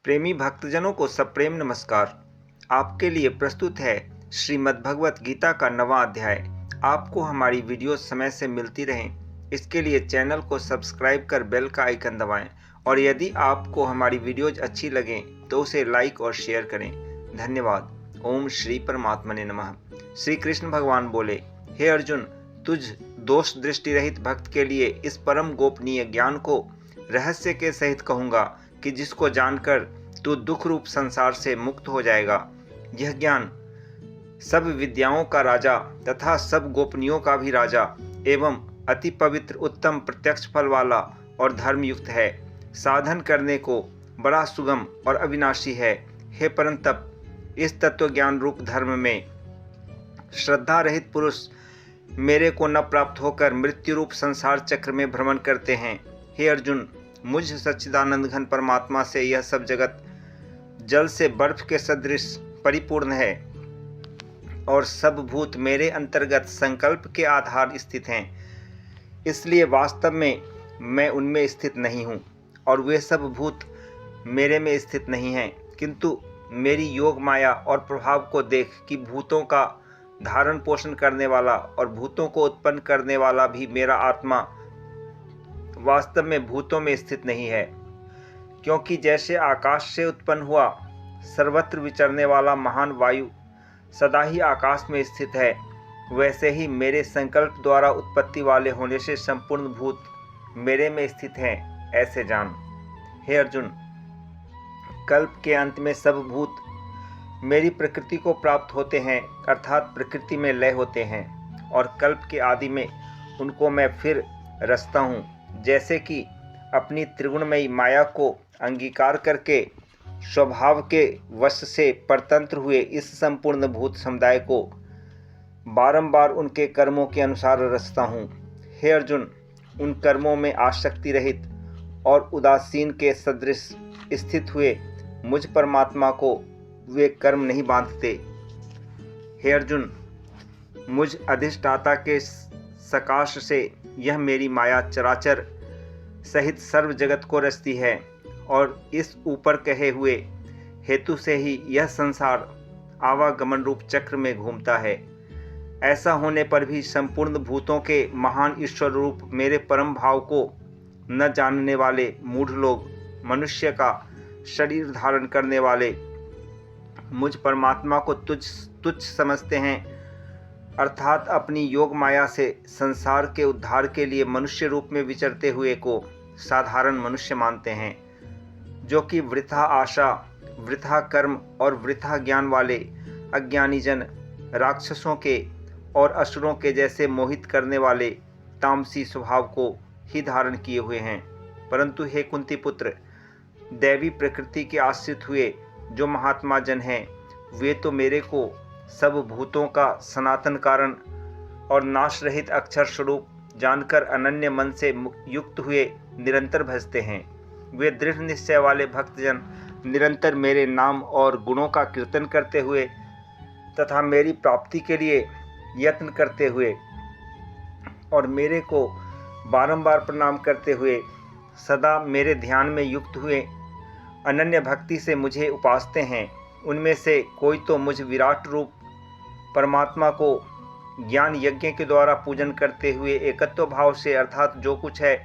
प्रेमी भक्तजनों को सप्रेम नमस्कार। आपके लिए प्रस्तुत है श्रीमद् भगवत गीता का 9वां अध्याय। आपको हमारी वीडियो समय से मिलती रहें, इसके लिए चैनल को सब्सक्राइब कर बेल का आइकन दबाएं और यदि आपको हमारी वीडियोज अच्छी लगें तो उसे लाइक और शेयर करें। धन्यवाद। ओम श्री परमात्मने नमः। श्री कृष्ण भगवान बोले, हे अर्जुन, तुझ दोष दृष्टि रहित भक्त के लिए इस परम गोपनीय ज्ञान को रहस्य के सहित कहूँगा कि जिसको जानकर तू दुख रूप संसार से मुक्त हो जाएगा। यह ज्ञान सब विद्याओं का राजा तथा सब गोपनीयों का भी राजा एवं अति पवित्र उत्तम प्रत्यक्ष फल वाला और धर्मयुक्त है। साधन करने को बड़ा सुगम और अविनाशी है। हे परंतप, इस तत्व ज्ञान रूप धर्म में श्रद्धा रहित पुरुष मेरे को न प्राप्त होकर मृत्यु रूप संसार चक्र में भ्रमण करते हैं। हे अर्जुन, मुझ सच्चिदानंद घन परमात्मा से यह सब जगत जल से बर्फ के सदृश परिपूर्ण है और सब भूत मेरे अंतर्गत संकल्प के आधार स्थित हैं। इसलिए वास्तव में मैं उनमें स्थित नहीं हूँ और वे सब भूत मेरे में स्थित नहीं हैं, किंतु मेरी योग माया और प्रभाव को देख कि भूतों का धारण पोषण करने वाला और भूतों को उत्पन्न करने वाला भी मेरा आत्मा वास्तव में भूतों में स्थित नहीं है। क्योंकि जैसे आकाश से उत्पन्न हुआ सर्वत्र विचरने वाला महान वायु सदा ही आकाश में स्थित है, वैसे ही मेरे संकल्प द्वारा उत्पत्ति वाले होने से संपूर्ण भूत मेरे में स्थित हैं, ऐसे जान। हे अर्जुन, कल्प के अंत में सब भूत मेरी प्रकृति को प्राप्त होते हैं, अर्थात प्रकृति में लय होते हैं, और कल्प के आदि में उनको मैं फिर रचता हूँ। जैसे कि अपनी त्रिगुणमयी माया को अंगीकार करके स्वभाव के वश से परतंत्र हुए इस संपूर्ण भूत समुदाय को बारंबार उनके कर्मों के अनुसार रचता हूँ। हे अर्जुन, उन कर्मों में आसक्ति रहित और उदासीन के सदृश स्थित हुए मुझ परमात्मा को वे कर्म नहीं बांधते। हे अर्जुन, मुझ अधिष्ठाता के सकाश से यह मेरी माया चराचर सहित सर्व जगत को रचती है और इस ऊपर कहे हुए हेतु से ही यह संसार आवागमन रूप चक्र में घूमता है। ऐसा होने पर भी संपूर्ण भूतों के महान ईश्वर रूप मेरे परम भाव को न जानने वाले मूढ़ लोग मनुष्य का शरीर धारण करने वाले मुझ परमात्मा को तुच्छ समझते हैं, अर्थात अपनी योग माया से संसार के उद्धार के लिए मनुष्य रूप में विचरते हुए को साधारण मनुष्य मानते हैं, जो कि वृथा आशा, वृथा कर्म और वृथा ज्ञान वाले अज्ञानी जन राक्षसों के और असुरों के जैसे मोहित करने वाले तामसी स्वभाव को ही धारण किए हुए हैं। परंतु हे कुंती पुत्र, दैवी प्रकृति के आश्रित हुए जो महात्मा जन हैं, वे तो मेरे को सब भूतों का सनातन कारण और नाश रहित अक्षर स्वरूप जानकर अनन्य मन से युक्त हुए निरंतर भजते हैं। वे दृढ़ निश्चय वाले भक्तजन निरंतर मेरे नाम और गुणों का कीर्तन करते हुए तथा मेरी प्राप्ति के लिए यत्न करते हुए और मेरे को बारंबार प्रणाम करते हुए सदा मेरे ध्यान में युक्त हुए अनन्य भक्ति से मुझे उपासते हैं। उनमें से कोई तो मुझ विराट रूप परमात्मा को ज्ञान यज्ञ के द्वारा पूजन करते हुए एकत्व भाव से, अर्थात जो कुछ है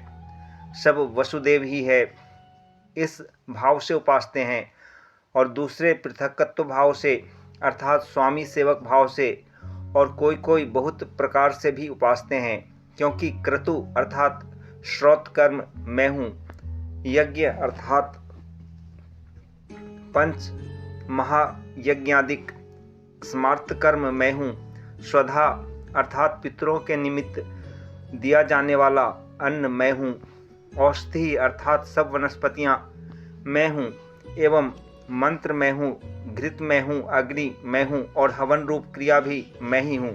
सब वसुदेव ही है, इस भाव से उपासते हैं, और दूसरे पृथकत्व भाव से, अर्थात स्वामी सेवक भाव से, और कोई कोई बहुत प्रकार से भी उपासते हैं। क्योंकि क्रतु अर्थात श्रौत कर्म मैं हूँ, यज्ञ अर्थात पंच महायज्ञादिक स्मार्त कर्म मैं हूँ, स्वधा अर्थात पितरों के निमित्त दिया जाने वाला अन्न मैं हूँ, औषधि अर्थात सब वनस्पतियाँ मैं हूँ, एवं मंत्र मैं हूँ, घृत मैं हूँ, अग्नि मैं हूँ और हवन रूप क्रिया भी मैं ही हूँ।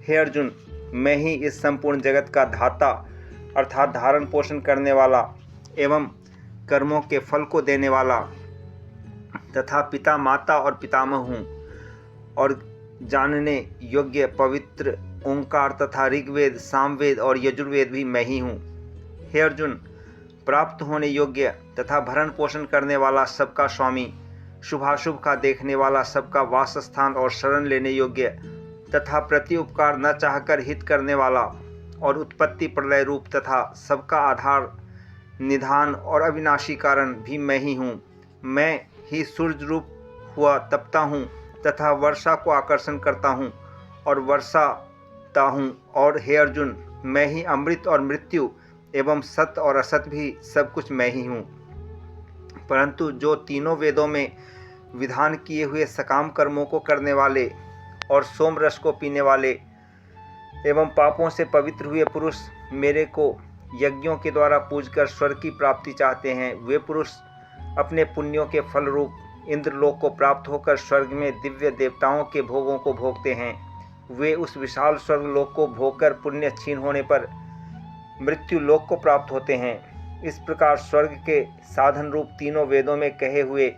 हे अर्जुन, मैं ही इस संपूर्ण जगत का धाता अर्थात धारण पोषण करने वाला एवं कर्मों के फल को देने वाला तथा पिता माता और पितामह हूँ, और जानने योग्य पवित्र ओंकार तथा ऋग्वेद, सामवेद और यजुर्वेद भी मैं ही हूँ। हे अर्जुन, प्राप्त होने योग्य तथा भरण पोषण करने वाला सबका स्वामी, शुभाशुभ का देखने वाला सबका वासस्थान और शरण लेने योग्य तथा प्रति उपकार न चाहकर हित करने वाला और उत्पत्ति प्रलय रूप तथा सबका आधार, निधान और अविनाशी कारण भी मैं ही हूँ। मैं ही सूर्य रूप हुआ तपता हूँ तथा वर्षा को आकर्षण करता हूँ और वर्षाता हूँ। और हे अर्जुन, मैं ही अमृत और मृत्यु एवं सत्य और असत भी सब कुछ मैं ही हूँ। परंतु जो तीनों वेदों में विधान किए हुए सकाम कर्मों को करने वाले और सोम रस को पीने वाले एवं पापों से पवित्र हुए पुरुष मेरे को यज्ञों के द्वारा पूजकर स्वर्ग की प्राप्ति चाहते हैं, वे पुरुष अपने पुण्यों के फल रूप इंद्रलोक को प्राप्त होकर स्वर्ग में दिव्य देवताओं के भोगों को भोगते हैं। वे उस विशाल स्वर्ग लोक को भोगकर पुण्य क्षीण होने पर मृत्यु लोक को प्राप्त होते हैं। इस प्रकार स्वर्ग के साधन रूप तीनों वेदों में कहे हुए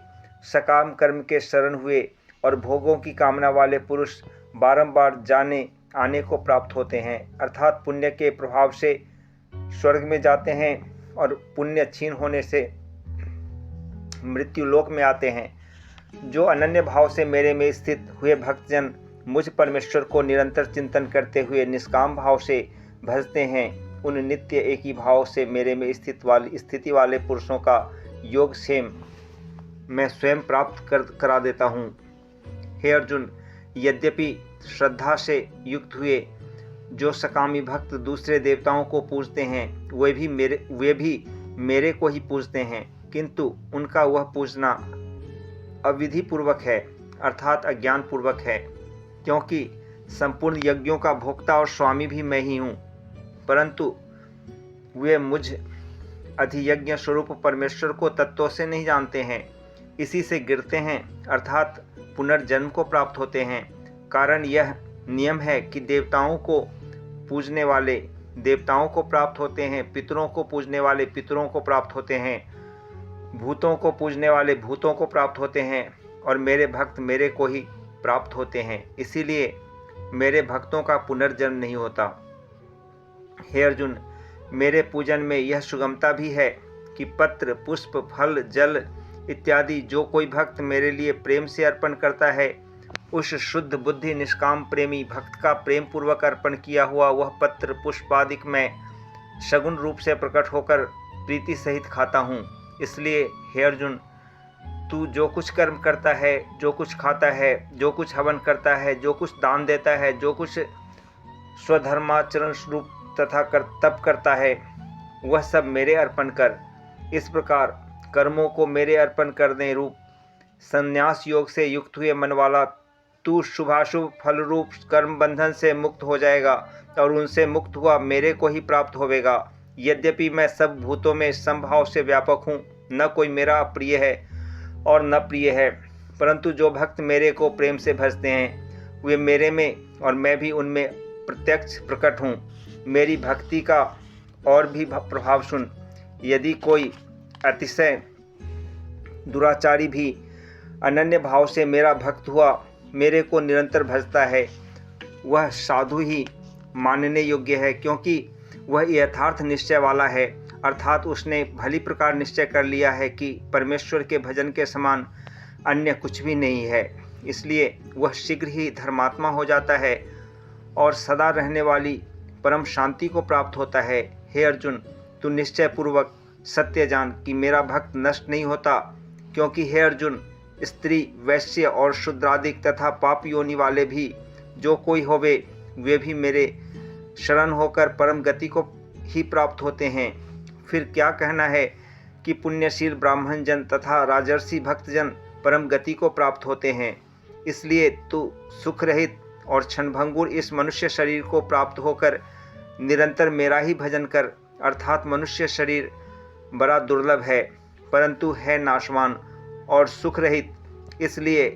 सकाम कर्म के शरण हुए और भोगों की कामना वाले पुरुष बारंबार जाने आने को प्राप्त होते हैं, अर्थात पुण्य के प्रभाव से स्वर्ग में जाते हैं और पुण्य क्षीण होने से मृत्यु लोक में आते हैं। जो अनन्य भाव से मेरे में स्थित हुए भक्तजन मुझ परमेश्वर को निरंतर चिंतन करते हुए निष्काम भाव से भजते हैं, उन नित्य एक ही भाव से मेरे में स्थिति वाले पुरुषों का योग क्षेम मैं स्वयं प्राप्त करा देता हूँ। हे अर्जुन, यद्यपि श्रद्धा से युक्त हुए जो सकामी भक्त दूसरे देवताओं को पूजते हैं, वे भी मेरे को ही पूजते हैं, किंतु उनका वह पूजना अविधि पूर्वक है, अर्थात अज्ञान पूर्वक है, क्योंकि संपूर्ण यज्ञों का भोक्ता और स्वामी भी मैं ही हूँ। परंतु वे मुझ अधियज्ञ स्वरूप परमेश्वर को तत्व से नहीं जानते हैं, इसी से गिरते हैं, अर्थात पुनर्जन्म को प्राप्त होते हैं। कारण यह नियम है कि देवताओं को पूजने वाले देवताओं को प्राप्त होते हैं, पितरों को पूजने वाले पितरों को प्राप्त होते हैं, भूतों को पूजने वाले भूतों को प्राप्त होते हैं और मेरे भक्त मेरे को ही प्राप्त होते हैं। इसीलिए मेरे भक्तों का पुनर्जन्म नहीं होता। हे अर्जुन, मेरे पूजन में यह सुगमता भी है कि पत्र, पुष्प, फल, जल इत्यादि जो कोई भक्त मेरे लिए प्रेम से अर्पण करता है, उस शुद्ध बुद्धि निष्काम प्रेमी भक्त का प्रेम पूर्वक अर्पण किया हुआ वह पत्र पुष्पादिक मैं सगुण रूप से प्रकट होकर प्रीति सहित खाता हूँ। इसलिए हे अर्जुन, तू जो कुछ कर्म करता है, जो कुछ खाता है, जो कुछ हवन करता है, जो कुछ दान देता है, जो कुछ स्वधर्माचरण रूप तथा तप करता है, वह सब मेरे अर्पण कर। इस प्रकार कर्मों को मेरे अर्पण करने रूप संन्यास योग से युक्त हुए मन वाला तू शुभाशुभ फल रूप कर्म बंधन से मुक्त हो जाएगा और उनसे मुक्त हुआ मेरे को ही प्राप्त होवेगा। यद्यपि मैं सब भूतों में समभाव से व्यापक हूँ, न कोई मेरा प्रिय है और न प्रिय है, परंतु जो भक्त मेरे को प्रेम से भजते हैं वे मेरे में और मैं भी उनमें प्रत्यक्ष प्रकट हूँ। मेरी भक्ति का और भी प्रभाव सुन। यदि कोई अतिशय दुराचारी भी अनन्य भाव से मेरा भक्त हुआ मेरे को निरंतर भजता है, वह साधु ही मानने योग्य है, क्योंकि वह यथार्थ निश्चय वाला है, अर्थात उसने भली प्रकार निश्चय कर लिया है कि परमेश्वर के भजन के समान अन्य कुछ भी नहीं है। इसलिए वह शीघ्र ही धर्मात्मा हो जाता है और सदा रहने वाली परम शांति को प्राप्त होता है। हे अर्जुन, तू निश्चय पूर्वक सत्य जान कि मेरा भक्त नष्ट नहीं होता, क्योंकि हे अर्जुन, स्त्री, वैश्य और शूद्रादिक तथा पाप योनि वाले भी जो कोई होवे वे भी मेरे शरण होकर परम गति को ही प्राप्त होते हैं। फिर क्या कहना है कि पुण्यशील ब्राह्मण जन तथा राजर्षि भक्तजन परम गति को प्राप्त होते हैं। इसलिए तू सुख रहित और क्षणभंगुर इस मनुष्य शरीर को प्राप्त होकर निरंतर मेरा ही भजन कर, अर्थात मनुष्य शरीर बड़ा दुर्लभ है, परंतु है नाशवान और सुख रहित। इसलिए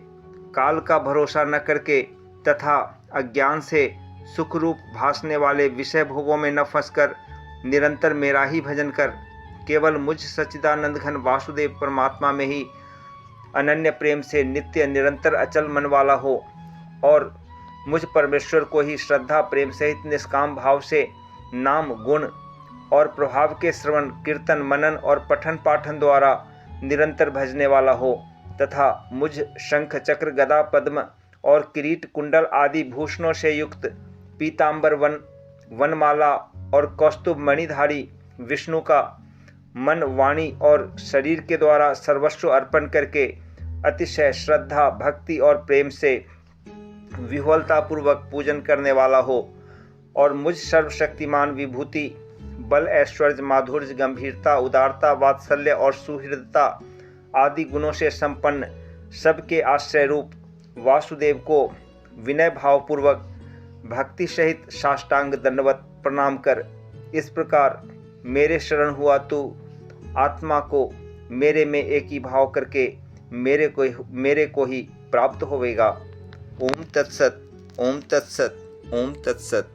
काल का भरोसा न करके तथा अज्ञान से सुख रूप भासने वाले विषय भोगों में न फंसकर निरंतर मेरा ही भजन कर। केवल मुझ सच्चिदानंद घन वासुदेव परमात्मा में ही अनन्य प्रेम से नित्य निरंतर अचल मन वाला हो और मुझ परमेश्वर को ही श्रद्धा प्रेम सहित निष्काम भाव से नाम, गुण, और प्रभाव के श्रवण कीर्तन मनन और पठन पाठन द्वारा निरंतर भजने वाला हो तथा मुझ शंख चक्र गदा पद्म और किरीट कुंडल आदि भूषणों से युक्त पीतांबर वनमाला और कौस्तुभ मणिधारी विष्णु का मन वाणी और शरीर के द्वारा सर्वस्व अर्पण करके अतिशय श्रद्धा भक्ति और प्रेम से विह्वलतापूर्वक पूजन करने वाला हो और मुझ सर्वशक्तिमान विभूति बल ऐश्वर्य माधुर्य गंभीरता उदारता वात्सल्य और सुहृदता आदि गुणों से संपन्न सबके आश्रय रूप वासुदेव को विनय भावपूर्वक भक्ति सहित साष्टांग दंडवत प्रणाम कर इस प्रकार मेरे शरण हुआ तू आत्मा को मेरे में एक ही भाव करके मेरे को ही प्राप्त होवेगा। ओम तत्सत ओम तत्सत ओम तत्सत।